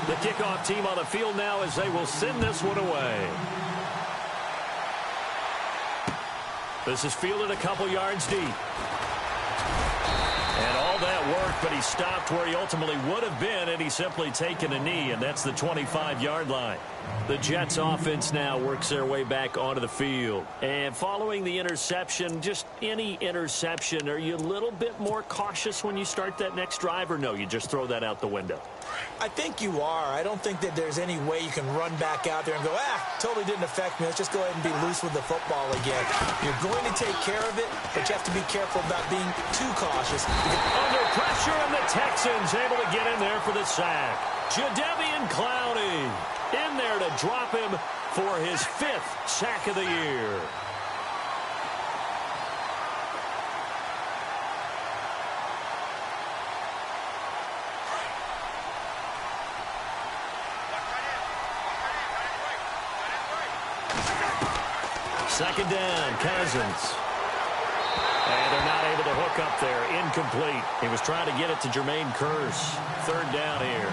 The kickoff team on the field now as they will send this one away. This is fielded a couple yards deep. And all that work, but he stopped where he ultimately would have been had he simply taken a knee, and that's the 25-yard line. The Jets offense now works their way back onto the field. And following the interception, just any interception, are you a little bit more cautious when you start that next drive, or no, you just throw that out the window? I think you are. I don't think that there's any way you can run back out there and go, totally didn't affect me. Let's just go ahead and be loose with the football again. You're going to take care of it, but you have to be careful about being too cautious. Under pressure, and the Texans able to get in there for the sack. Jadeveon Clowney in there to drop him for his 5th sack of the year. Second down, Cousins. And they're not able to hook up there. Incomplete. He was trying to get it to Jermaine Kearse. Third down here.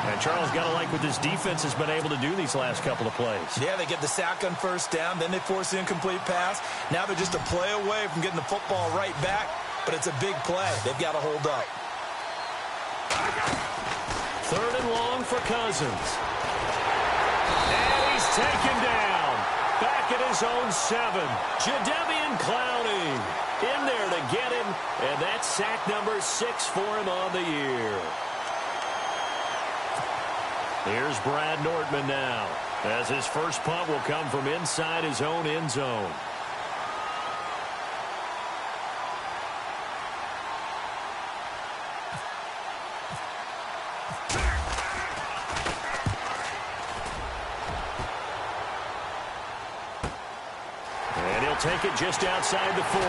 And Charles, got to like what this defense has been able to do these last couple of plays. Yeah, they get the sack on first down. Then they force the incomplete pass. Now they're just a play away from getting the football right back. But it's a big play. They've got to hold up. Third and long for Cousins. And he's taken down. Back at his own 7. Jadeveon Clowney in there to get him. And that's sack number 6 for him on the year. Here's Brad Nortman now, as his first punt will come from inside his own end zone. And he'll take it just outside the 40.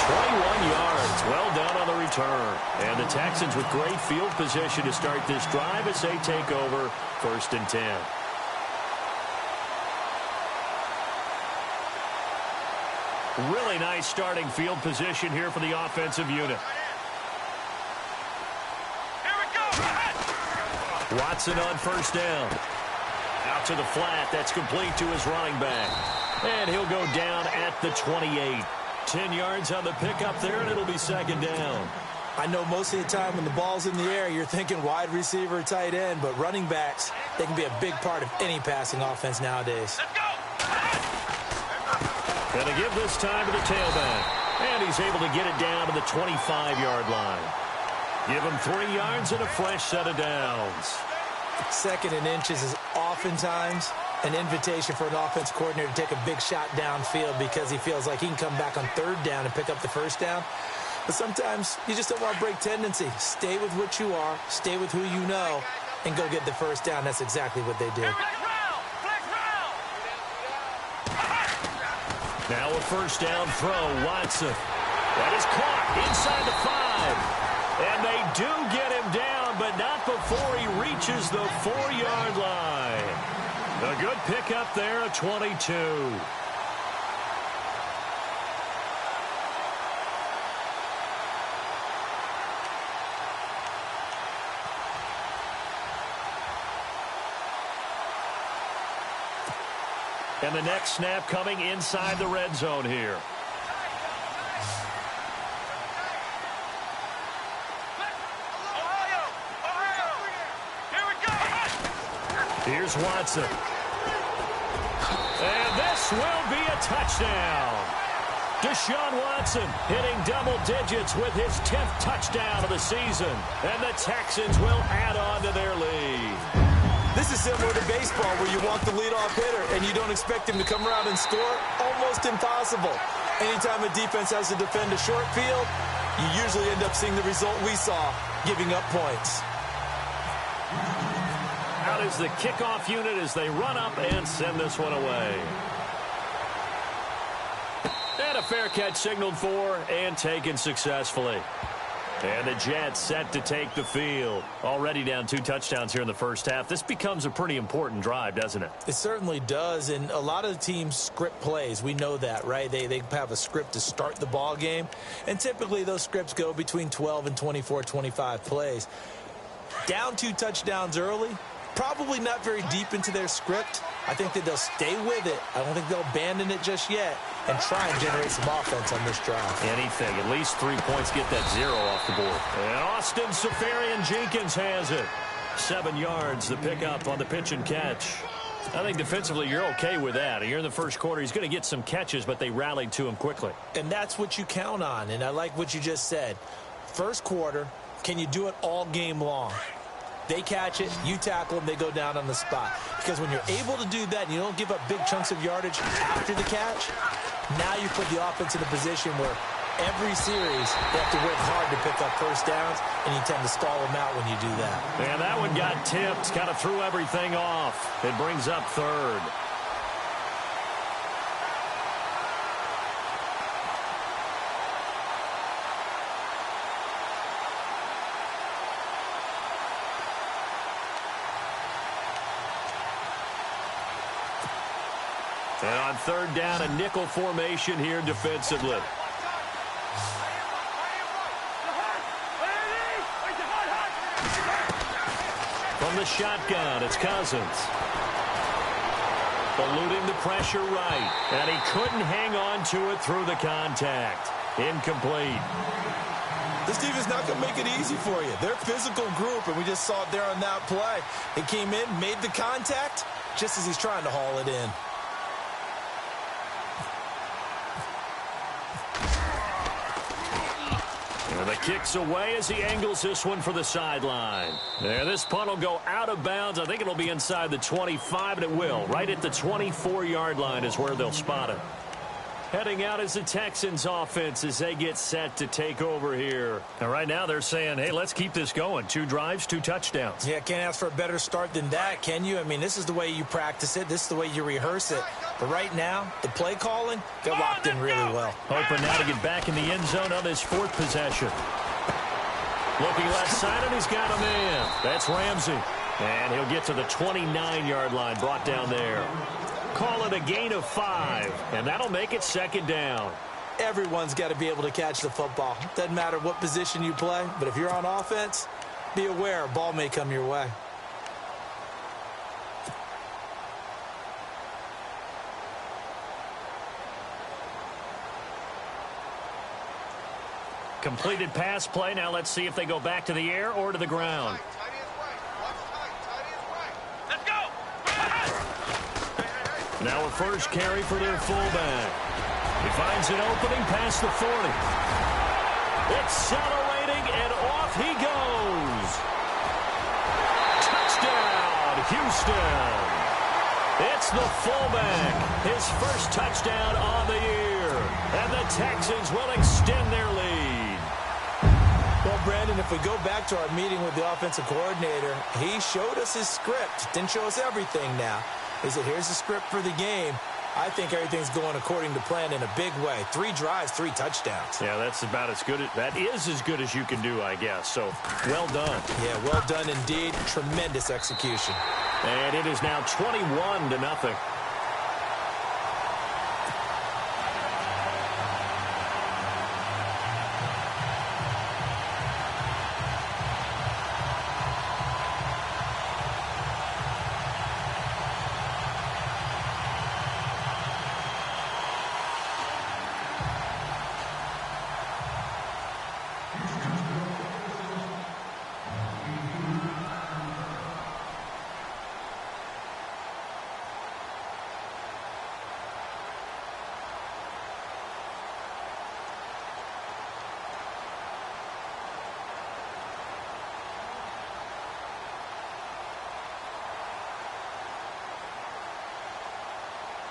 21 yards, well done on the return. And the Texans with great field position to start this drive as they take over 1st and 10. Really nice starting field position here for the offensive unit. Here we go. Watson on first down. Out to the flat. That's complete to his running back. And he'll go down at the 28. 10 yards on the pickup there, and it'll be second down. I know most of the time when the ball's in the air, you're thinking wide receiver, tight end, but running backs, they can be a big part of any passing offense nowadays. Let's go. Going to give this time to the tailback. And he's able to get it down to the 25-yard line. Give him 3 yards and a fresh set of downs. 2nd and inches is oftentimes an invitation for an offense coordinator to take a big shot downfield because he feels like he can come back on 3rd down and pick up the 1st down. But sometimes you just don't want to break tendency. Stay with what you are, stay with who you know, and go get the 1st down. That's exactly what they did. Now a 1st down throw, Watson. That is caught inside the 5. And they do get him down, but not before he reaches the 4-yard line. A good pickup there, a 22. And the next snap coming inside the red zone here. Here's Watson. And this will be a touchdown. Deshaun Watson hitting double digits with his 10th touchdown of the season. And the Texans will add on to their lead. This is similar to baseball where you want the leadoff hitter and you don't expect him to come around and score. Almost impossible. Anytime a defense has to defend a short field, you usually end up seeing the result we saw, giving up points. Out is the kickoff unit as they run up and send this one away. And a fair catch signaled for and taken successfully. And the Jets set to take the field. Already down 2 touchdowns here in the first half. This becomes a pretty important drive, doesn't it? It certainly does, and a lot of the teams script plays. We know that, right? They have a script to start the ball game, and typically those scripts go between 12 and 24, 25 plays. Down 2 touchdowns early, probably not very deep into their script. I think that they'll stay with it. I don't think they'll abandon it just yet and try and generate some offense on this drive. Anything. At least 3 points, get that 0 off the board. And Austin Seferian-Jenkins has it. 7 yards, the pickup on the pitch and catch. I think defensively you're okay with that. Here in the first quarter, he's going to get some catches, but they rallied to him quickly. And that's what you count on, and I like what you just said. First quarter, can you do it all game long? They catch it, you tackle them, they go down on the spot. Because when you're able to do that and you don't give up big chunks of yardage after the catch, now you put the offense in a position where every series they have to work hard to pick up first downs, and you tend to stall them out when you do that. And that one got tipped, kind of threw everything off. It brings up third. And on third down, a nickel formation here defensively. From the shotgun, it's Cousins. Eluding the pressure right. And he couldn't hang on to it through the contact. Incomplete. This defense not going to make it easy for you. They're a physical group, and we just saw it there on that play. He came in, made the contact, just as he's trying to haul it in. And the kick's away as he angles this one for the sideline. And this punt will go out of bounds. I think it'll be inside the 25, and it will. Right at the 24-yard line is where they'll spot it. Heading out is the Texans offense as they get set to take over here. And right now they're saying, hey, let's keep this going. 2 drives, 2 touchdowns. Yeah, can't ask for a better start than that, can you? I mean, this is the way you practice it. This is the way you rehearse it. But right now, the play calling, they're locked in really well. Hoping now to get back in the end zone on his 4th possession. Looking left side, and he's got a man. That's Ramsey. And he'll get to the 29-yard line, brought down there. Call it a gain of 5, and that'll make it 2nd down. Everyone's got to be able to catch the football. Doesn't matter what position you play, but if you're on offense, be aware a ball may come your way. Completed pass play. Now let's see if they go back to the air or to the ground. Now a first carry for their fullback. He finds an opening past the 40. Accelerating, and off he goes. Touchdown, Houston. It's the fullback. His first touchdown on the year. And the Texans will extend their lead. Well, Brandon, if we go back to our meeting with the offensive coordinator, he showed us his script. Didn't show us everything now. He said, here's the script for the game. I think everything's going according to plan in a big way. 3 drives, 3 touchdowns. Yeah, that's about as good. That is as good as you can do, I guess. So, well done. Yeah, well done indeed. Tremendous execution. And it is now 21-0.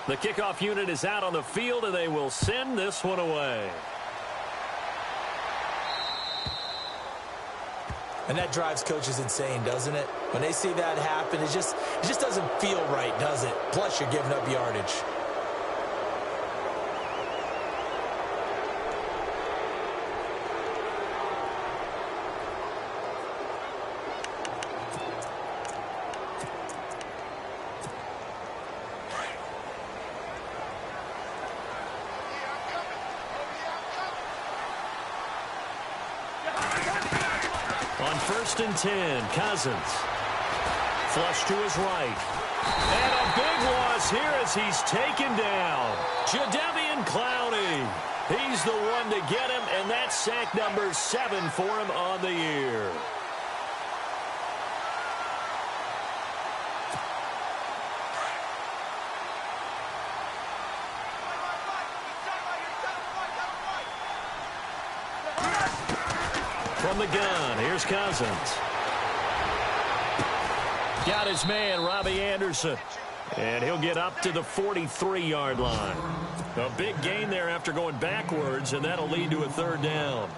The kickoff unit is out on the field, and they will send this one away. And that drives coaches insane, doesn't it? When they see that happen, it just doesn't feel right, does it? Plus, you're giving up yardage. On first and 10. Cousins. Flush to his right. And a big loss here as he's taken down. Jadeveon Clowney. He's the one to get him, and that's sack number 7 for him on the year. From the gun, here's Cousins. Got his man, Robbie Anderson. And he'll get up to the 43-yard line. A big gain there after going backwards, and that'll lead to a third down.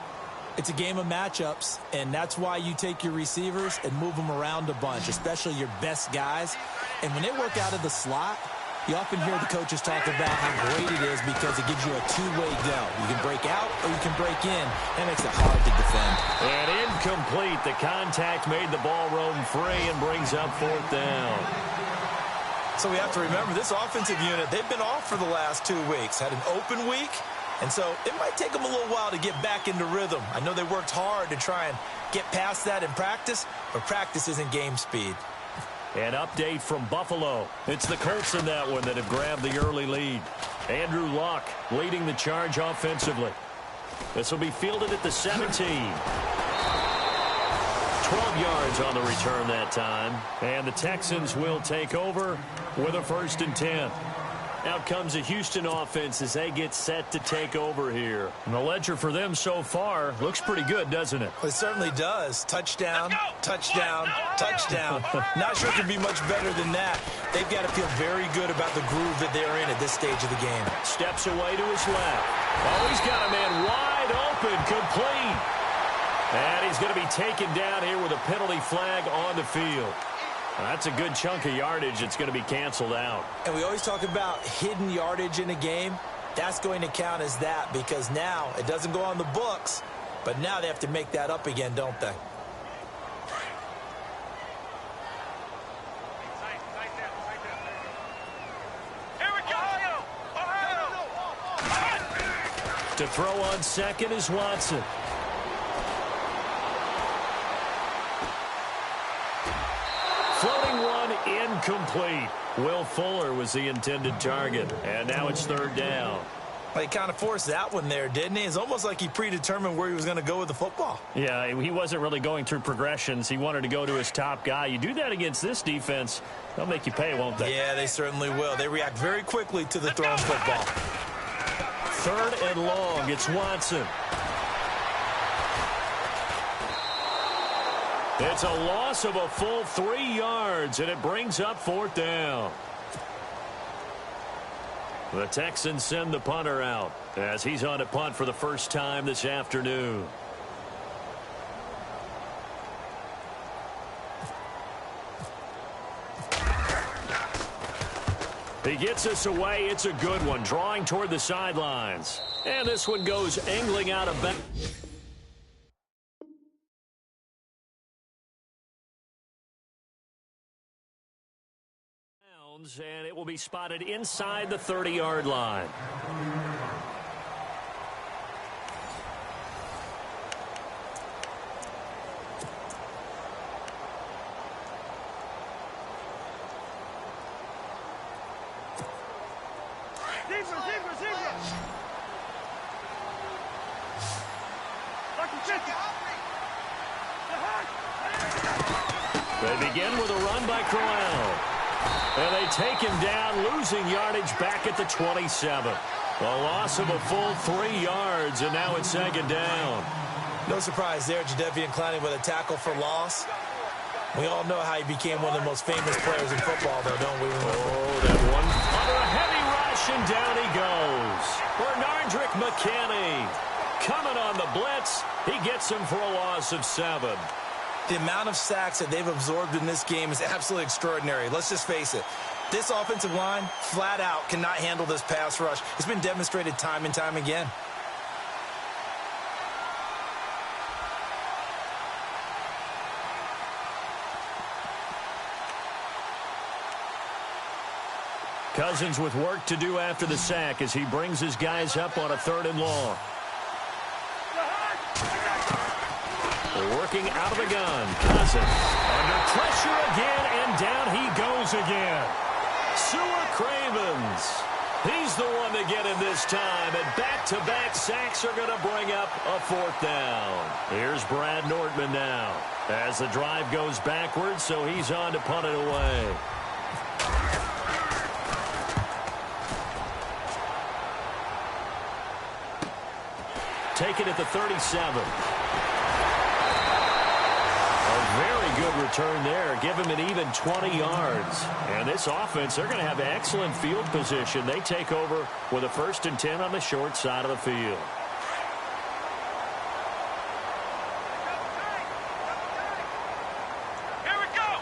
It's a game of matchups, and that's why you take your receivers and move them around a bunch, especially your best guys. And when they work out of the slot, you often hear the coaches talk about how great it is because it gives you a two-way go. You can break out or you can break in. That makes it hard to defend. And incomplete. The contact made the ball roam free and brings up fourth down. So we have to remember this offensive unit, they've been off for the last 2 weeks. Had an open week, and so it might take them a little while to get back into rhythm. I know they worked hard to try and get past that in practice, but practice isn't game speed. An update from Buffalo. It's the Colts in that one that have grabbed the early lead. Andrew Luck leading the charge offensively. This will be fielded at the 17. 12 yards on the return that time. And the Texans will take over with a first and 10. Out comes the Houston offense as they get set to take over here. And the ledger for them so far looks pretty good, doesn't it? It certainly does. Touchdown, touchdown, touchdown. Not sure it could be much better than that. They've got to feel very good about the groove that they're in at this stage of the game. Steps away to his left. Oh, he's got a man wide open, complete. And he's going to be taken down here with a penalty flag on the field. That's a good chunk of yardage. It's going to be canceled out. And we always talk about hidden yardage in a game. That's going to count as that because now it doesn't go on the books, but now they have to make that up again, don't they? Here we go! To throw on second is Watson. Floating one, incomplete. Will Fuller was the intended target, and now it's third down. Well, he kind of forced that one there, didn't he? It's almost like he predetermined where he was going to go with the football. Yeah, he wasn't really going through progressions. He wanted to go to his top guy. You do that against this defense, they'll make you pay, won't they? Yeah, they certainly will. They react very quickly to the thrown football. Third and long, it's Watson. It's a loss of a full 3 yards, and it brings up fourth down. The Texans send the punter out as he's on a punt for the first time this afternoon. He gets us away. It's a good one, drawing toward the sidelines. And this one goes angling out of bounds. And it will be spotted inside the 30-yard line. They begin with a run by Crowell. And they take him down, losing yardage back at the 27. A loss of a full 3 yards, and now it's second down. No surprise there, Jadeveon Clowney with a tackle for loss. We all know how he became one of the most famous players in football, though, don't we? Oh, that one. Under a heavy rush, and down he goes. Bernardrick McKinney coming on the blitz. He gets him for a loss of 7. The amount of sacks that they've absorbed in this game is absolutely extraordinary. Let's just face it. This offensive line, flat out, cannot handle this pass rush. It's been demonstrated time and time again. Cousins with work to do after the sack as he brings his guys up on a 3rd and long. They're working out of the gun. Cousins under pressure again, and down he goes again. Sewer Cravens. He's the one to get him this time, and back-to-back sacks are going to bring up a fourth down. Here's Brad Nordman now as the drive goes backwards, so he's on to punt it away. Take it at the 37. A very good return there. Give him an even 20 yards. And this offense, they're going to have excellent field position. They take over with a 1st and 10 on the short side of the field. Here we go.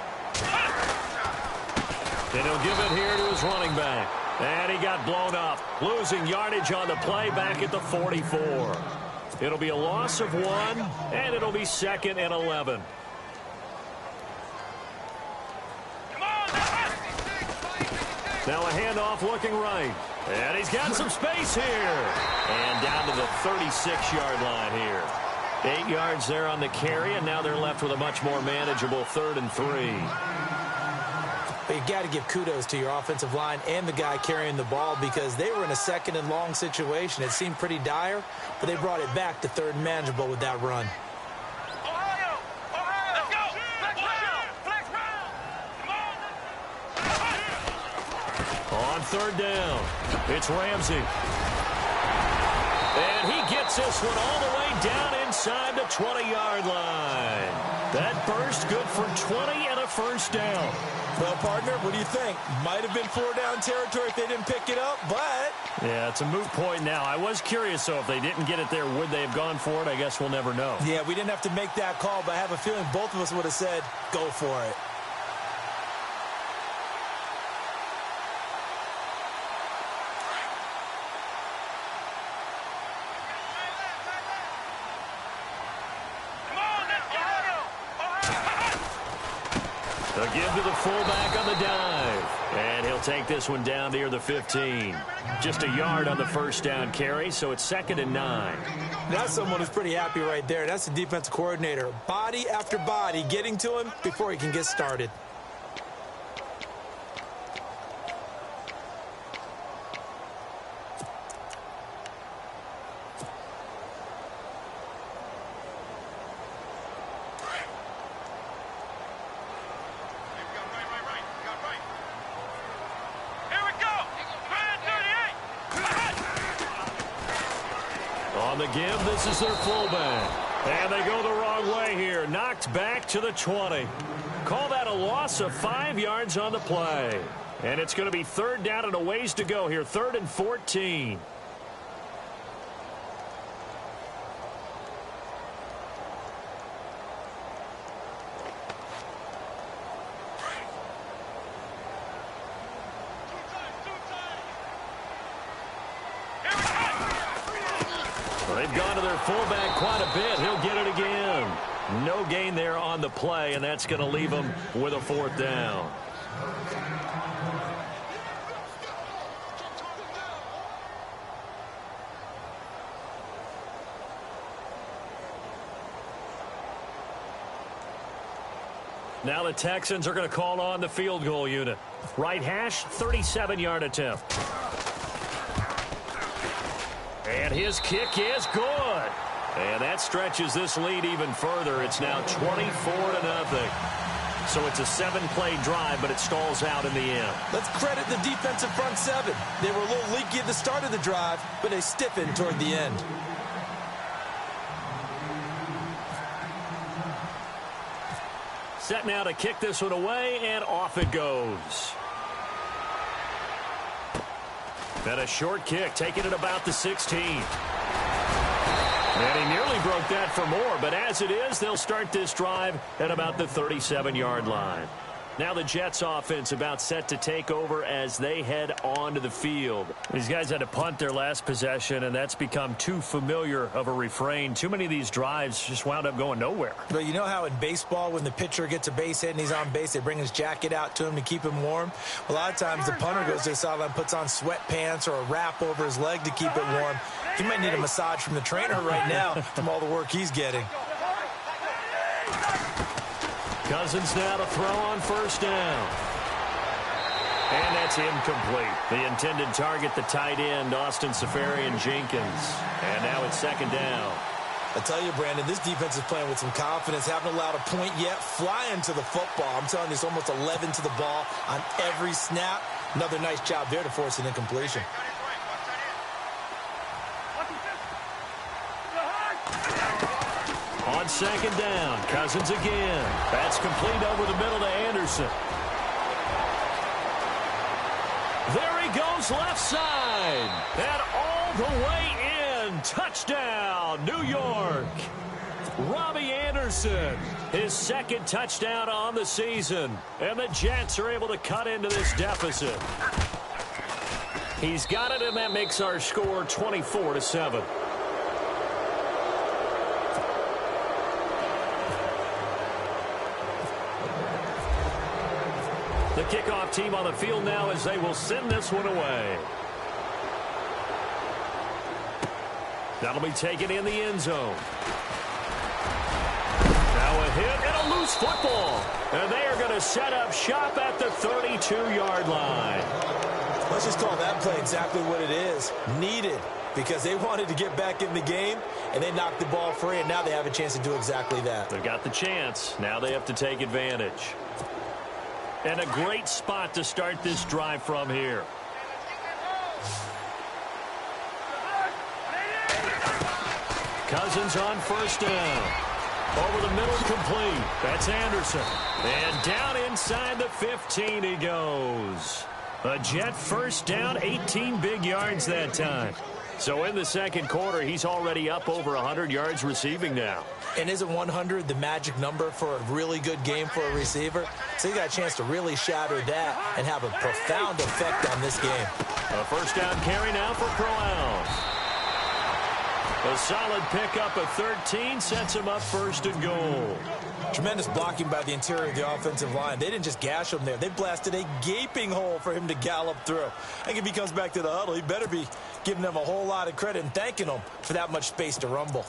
And he'll give it here to his running back. And he got blown up. Losing yardage on the play back at the 44. It'll be a loss of 1, and it'll be 2nd and 11. Now a handoff looking right. And he's got some space here. And down to the 36-yard line here. 8 yards there on the carry, and now they're left with a much more manageable 3rd and 3. But you got to give kudos to your offensive line and the guy carrying the ball because they were in a 2nd and long situation. It seemed pretty dire, but they brought it back to 3rd and manageable with that run. Ohio! Let's go! Flex round! Come on! On 3rd down, it's Ramsey. And he gets this one all the way down inside the 20-yard line. That burst good for 20 and a 1st down. Well, partner, what do you think? Might have been 4-down territory if they didn't pick it up, but... Yeah, it's a moot point now. I was curious, though, if they didn't get it there, would they have gone for it? I guess we'll never know. Yeah, we didn't have to make that call, but I have a feeling both of us would have said, go for it. A give to the fullback on the dive. And he'll take this one down near the 15. Just a yard on the 1st down carry, so it's 2nd and 9. That's someone who's pretty happy right there. That's the defensive coordinator. Body after body getting to him before he can get started. On the give, this is their fullback. And they go the wrong way here. Knocked back to the 20. Call that a loss of 5 yards on the play. And it's going to be 3rd down and a ways to go here. 3rd and 14. They've gone to their fullback quite a bit. He'll get it again. No gain there on the play, and that's going to leave him with a 4th down. Now the Texans are going to call on the field goal unit. Right hash, 37-yard attempt. And his kick is good. And that stretches this lead even further. It's now 24-0. So it's a 7-play drive, but it stalls out in the end. Let's credit the defensive front 7. They were a little leaky at the start of the drive, but they stiffened toward the end. Set now to kick this one away, and off it goes. And a short kick, taking it about the 16. And he nearly broke that for more, but as it is, they'll start this drive at about the 37-yard line. Now the Jets offense about set to take over as they head onto the field. These guys had to punt their last possession, and that's become too familiar of a refrain. Too many of these drives just wound up going nowhere. But you know how in baseball, when the pitcher gets a base hit and he's on base, they bring his jacket out to him to keep him warm? A lot of times the punter goes to the sideline, puts on sweatpants or a wrap over his leg to keep it warm. He might need a massage from the trainer right now from all the work he's getting. Cousins now to throw on first down. And that's incomplete. The intended target, the tight end, Austin Seferian-Jenkins. And now it's second down. I tell you, Brandon, this defense is playing with some confidence. Haven't allowed a point yet. Flying to the football. I'm telling you, it's almost 11 to the ball on every snap. Another nice job there to force an incompletion. On second down, Cousins again. That's complete over the middle to Anderson. There he goes left side. And all the way in. Touchdown, New York. Robbie Anderson, his second touchdown on the season. And the Jets are able to cut into this deficit. He's got it, and that makes our score 24-7. The kickoff team on the field now as they will send this one away. That'll be taken in the end zone. Now a hit and a loose football. And they are going to set up shop at the 32-yard line. Let's just call that play exactly what it is. Needed, because they wanted to get back in the game, and they knocked the ball free, and now they have a chance to do exactly that. They've got the chance. Now they have to take advantage. And a great spot to start this drive from here. Cousins on first down. Over the middle, complete. That's Anderson. And down inside the 15 he goes. A Jet first down, 18 big yards that time. So in the second quarter, he's already up over 100 yards receiving now. And isn't 100 the magic number for a really good game for a receiver? So you got a chance to really shatter that and have a profound effect on this game. A first down carry now for Crowell. A solid pickup of 13 sets him up first and goal. Tremendous blocking by the interior of the offensive line. They didn't just gash him there. They blasted a gaping hole for him to gallop through. I think if he comes back to the huddle, he better be giving them a whole lot of credit and thanking them for that much space to rumble.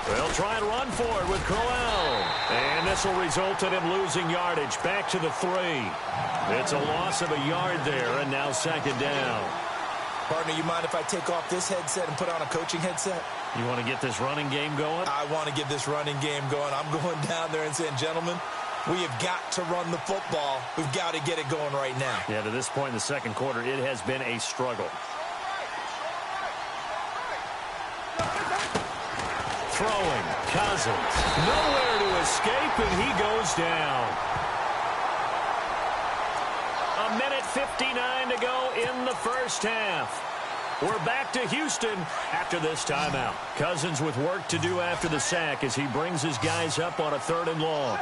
They'll try and run for it with Crowell. And this will result in him losing yardage back to the 3. It's a loss of a yard there, and now second down. Partner, you mind if I take off this headset and put on a coaching headset? You want to get this running game going? I want to get this running game going. I'm going down there and saying, gentlemen, we have got to run the football. We've got to get it going right now. Yeah, to this point in the second quarter, it has been a struggle. Throwing, Cousins, nowhere to escape, and he goes down. A minute 59 to go in the first half. We're back to Houston after this timeout. Cousins with work to do after the sack as he brings his guys up on a 3rd and long.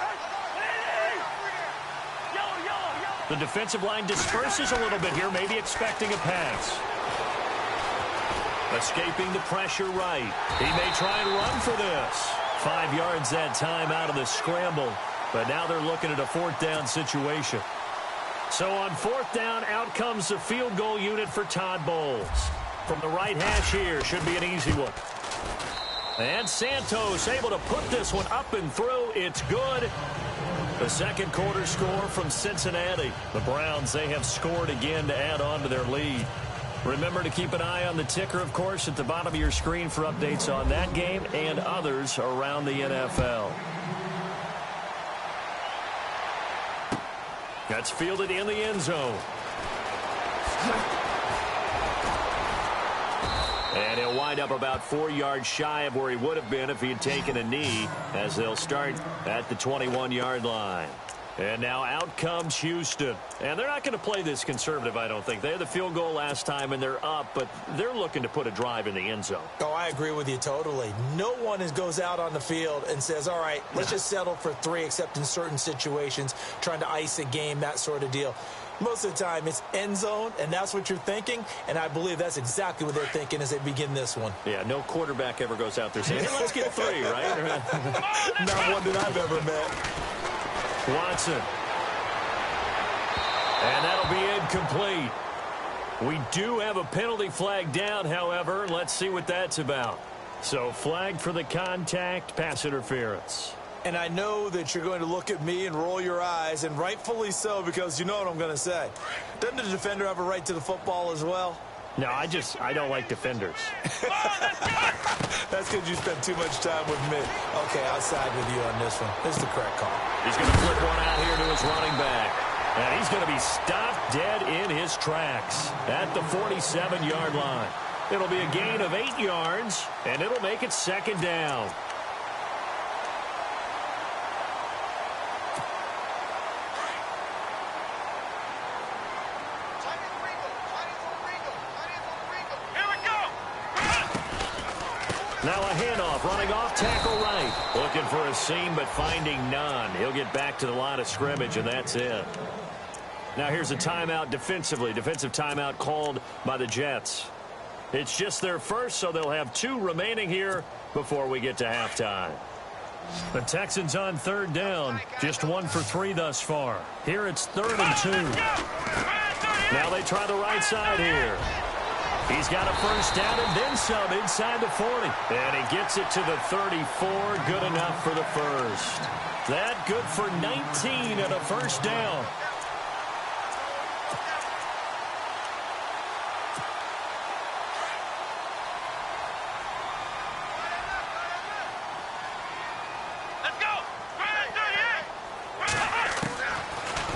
The defensive line disperses a little bit here, maybe expecting a pass. Escaping the pressure right. He may try and run for this. 5 yards that time out of the scramble. But now they're looking at a 4th down situation. So on 4th down, out comes the field goal unit for Todd Bowles. From the right hash here, should be an easy one. And Santos able to put this one up and through. It's good. The second quarter score from Cincinnati. The Browns, they have scored again to add on to their lead. Remember to keep an eye on the ticker, of course, at the bottom of your screen for updates on that game and others around the NFL. That's fielded in the end zone. And he'll wind up about 4 yards shy of where he would have been if he had taken a knee, as they'll start at the 21-yard line. And now out comes Houston. And they're not going to play this conservative, I don't think. They had the field goal last time, and they're up, but they're looking to put a drive in the end zone. Oh, I agree with you totally. No one goes out on the field and says, all right, let's just settle for 3, except in certain situations, trying to ice a game, that sort of deal. Most of the time, it's end zone, and that's what you're thinking, and I believe that's exactly what they're thinking as they begin this one. Yeah, no quarterback ever goes out there saying, hey, let's get 3, right? Not one that I've ever met. Watson. And that'll be incomplete. We do have a penalty flag down, however. Let's see what that's about. So flag for the contact, pass interference. And I know that you're going to look at me and roll your eyes, and rightfully so, because you know what I'm going to say. Doesn't the defender have a right to the football as well? No, I don't like defenders. That's because you spent too much time with me. Okay, I'll side with you on this one. This is the correct call. He's going to flip one out here to his running back. And he's going to be stopped dead in his tracks at the 47-yard line. It'll be a gain of 8 yards, and it'll make it second down. Now a handoff, running off tackle right. Looking for a seam, but finding none. He'll get back to the line of scrimmage, and that's it. Now here's a timeout defensively. Defensive timeout called by the Jets. It's just their first, so they'll have 2 remaining here before we get to halftime. The Texans on third down. Just 1 for 3 thus far. Here it's 3rd and 2. Now they try the right side here. He's got a first down and then some inside the 40. And he gets it to the 34. Good enough for the first. That good for 19 and a first down.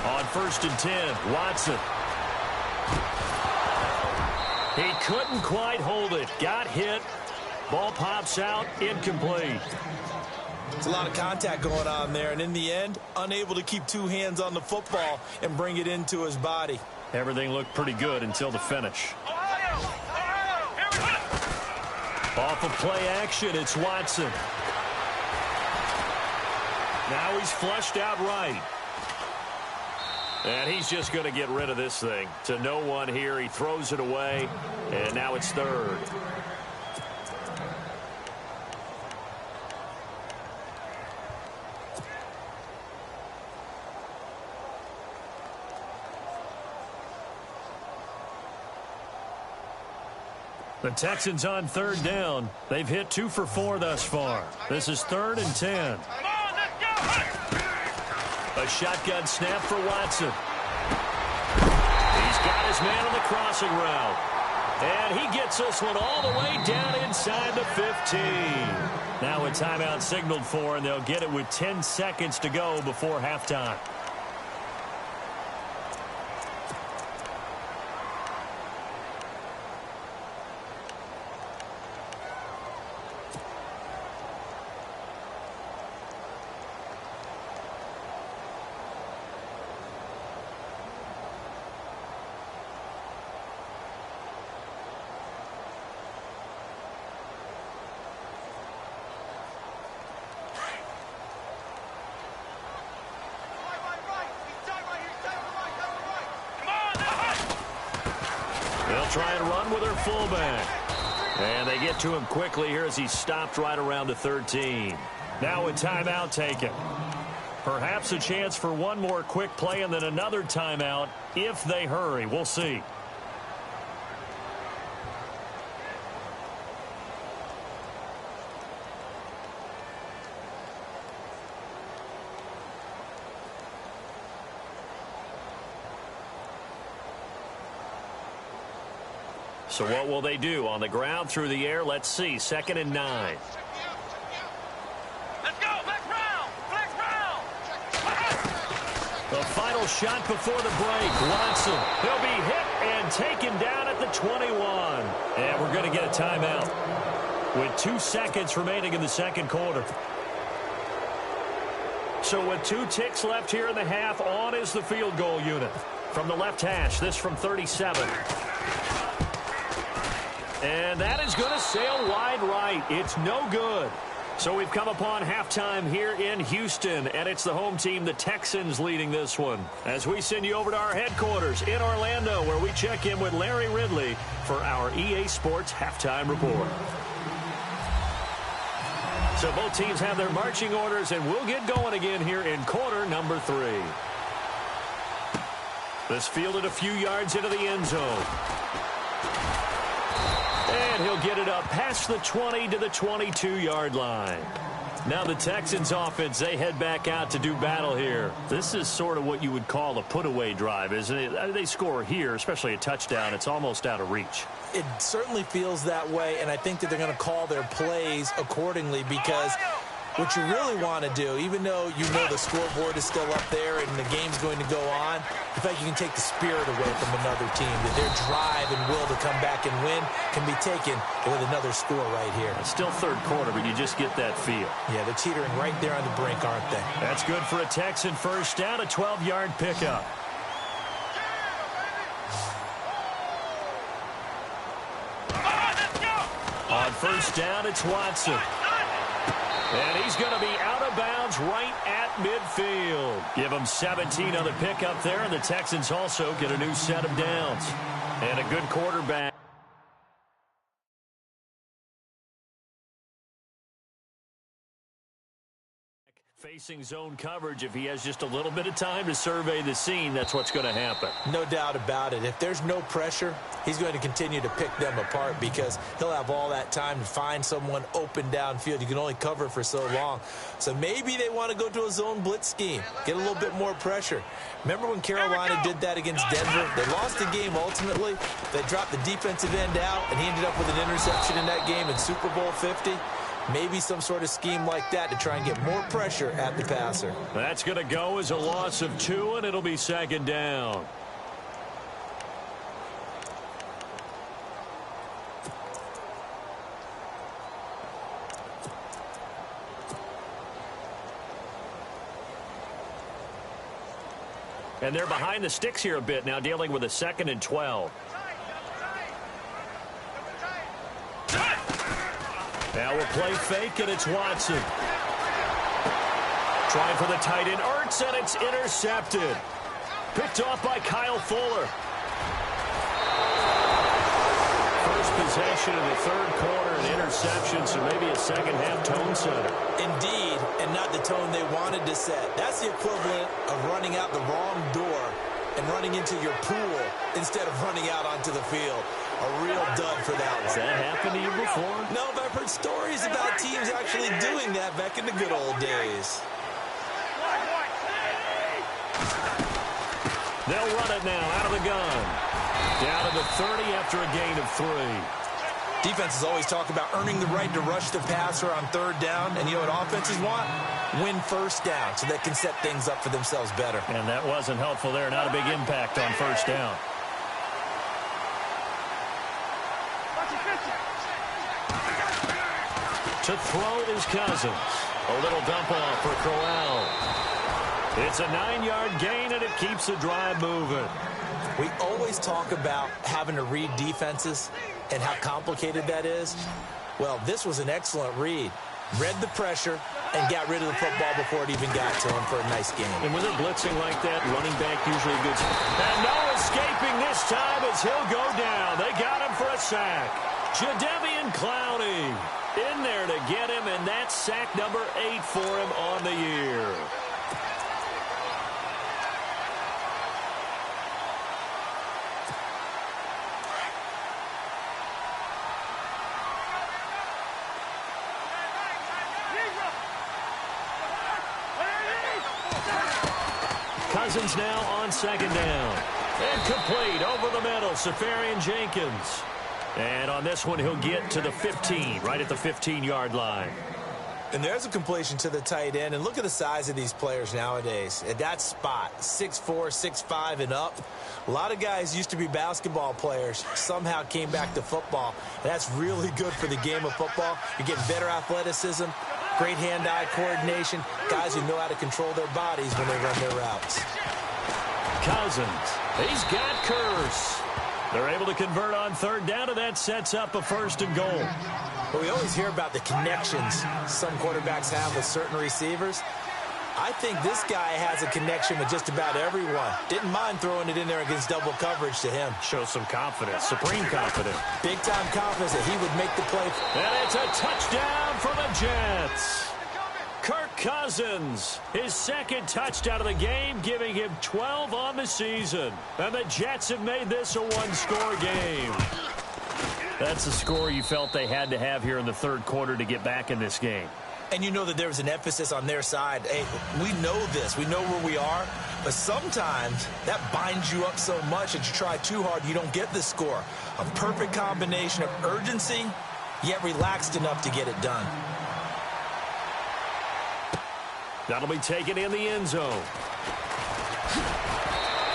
On 1st and 10, Watson. He couldn't quite hold it. Got hit. Ball pops out. Incomplete. There's a lot of contact going on there, and in the end, unable to keep 2 hands on the football and bring it into his body. Everything looked pretty good until the finish. Off of play action, it's Watson. Now he's flushed out right. And he's just going to get rid of this thing. To no one here. He throws it away. And now it's 3rd. The Texans on 3rd down. They've hit 2 for 4 thus far. This is 3rd and 10. A shotgun snap for Watson. He's got his man on the crossing route. And he gets this one all the way down inside the 15. Now a timeout signaled for, and they'll get it with 10 seconds to go before halftime. Try and run with her fullback. And they get to him quickly here as he's stopped right around the 13. Now a timeout taken. Perhaps a chance for one more quick play and then another timeout if they hurry. We'll see. So what will they do? On the ground, through the air, let's see. 2nd and 9. Let's go! Flex round! Flex round! The final shot before the break. Watson. He'll be hit and taken down at the 21. And we're going to get a timeout with 2 seconds remaining in the second quarter. So with 2 ticks left here in the half, on is the field goal unit. From the left hash, this from 37. And that is going to sail wide right. It's no good. So we've come upon halftime here in Houston, and it's the home team, the Texans, leading this one. As we send you over to our headquarters in Orlando, where we check in with Larry Ridley for our EA Sports Halftime Report. So both teams have their marching orders, and we'll get going again here in quarter number 3. This fielded a few yards into the end zone. And he'll get it up past the 20 to the 22-yard line. Now the Texans offense, they head back out to do battle here. This is sort of what you would call a put-away drive, isn't it? They score here, especially a touchdown. It's almost out of reach. It certainly feels that way, and I think that they're going to call their plays accordingly because what you really want to do, even though you know the scoreboard is still up there and the game's going to go on, in fact, you can take the spirit away from another team, that their drive and will to come back and win can be taken with another score right here. It's still third quarter, but you just get that feel. Yeah, they're teetering right there on the brink, aren't they? That's good for a Texan first down, a 12-yard pickup. On first down, it's Watson. And he's going to be out of bounds right at midfield. Give him 17 on the pickup there, and the Texans also get a new set of downs. And a good quarterback. Facing zone coverage, if he has just a little bit of time to survey the scene, that's what's going to happen. No doubt about it. If there's no pressure, he's going to continue to pick them apart because he'll have all that time to find someone open downfield. You can only cover for so long. So maybe they want to go to a zone blitz scheme, get a little bit more pressure. Remember when Carolina did that against Denver? They lost the game ultimately. They dropped the defensive end out, and he ended up with an interception in that game in Super Bowl 50. Maybe some sort of scheme like that to try and get more pressure at the passer. That's going to go as a loss of 2, and it'll be second down. And they're behind the sticks here a bit now, dealing with a 2nd and 12. Now we'll play fake, and it's Watson. Trying for the tight end, Ertz, and it's intercepted. Picked off by Kyle Fuller. First possession of the third quarter, an interception, so maybe a second-half tone setter. Indeed, and not the tone they wanted to set. That's the equivalent of running out the wrong door and running into your pool instead of running out onto the field. A real dud for that one. Has that happened to you before? No, but I've heard stories about teams actually doing that back in the good old days. They'll run it now out of the gun. Down to the 30 after a gain of 3. Defenses always talk about earning the right to rush the passer on third down, and you know what offenses want? Win first down so they can set things up for themselves better. And that wasn't helpful there. Not a big impact on first down. To throw is Cousins. A little dump off for Crowell. It's a 9-yard gain, and it keeps the drive moving. We always talk about having to read defenses and how complicated that is. Well, this was an excellent read. Read the pressure and got rid of the football before it even got to him for a nice game. And when they're blitzing like that, running back usually a good... And no escaping this time as he'll go down. They got him for a sack. Jadeveon Clowney in there to get him, and that's sack number 8 for him on the year. Cousins now on second down. And complete over the middle, Safarian Jenkins. And on this one, he'll get to the 15, right at the 15-yard line. And there's a completion to the tight end. And look at the size of these players nowadays. At that spot, 6'4", 6'5", and up. A lot of guys used to be basketball players, somehow came back to football. And that's really good for the game of football. You're getting better athleticism, great hand-eye coordination, guys who know how to control their bodies when they run their routes. Cousins, he's got Curse. They're able to convert on third down, and that sets up a 1st and goal. Well, we always hear about the connections some quarterbacks have with certain receivers. I think this guy has a connection with just about everyone. Didn't mind throwing it in there against double coverage to him. Shows some confidence, supreme confidence. Big-time confidence that he would make the play. And it's a touchdown for the Jets. Kirk Cousins, his second touchdown of the game, giving him 12 on the season. And the Jets have made this a one-score game. That's the score you felt they had to have here in the third quarter to get back in this game. And you know that there was an emphasis on their side. Hey, we know this. We know where we are. But sometimes that binds you up so much that you try too hard, you don't get the score. A perfect combination of urgency, yet relaxed enough to get it done. That'll be taken in the end zone.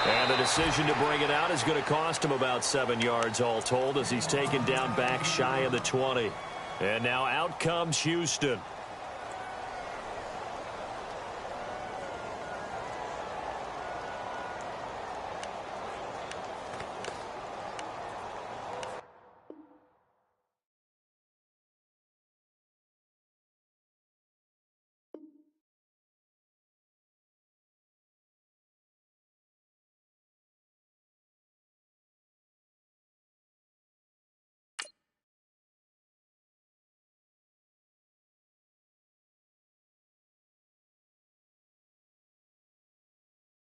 And the decision to bring it out is going to cost him about 7 yards all told as he's taken down back shy of the 20. And now out comes Houston.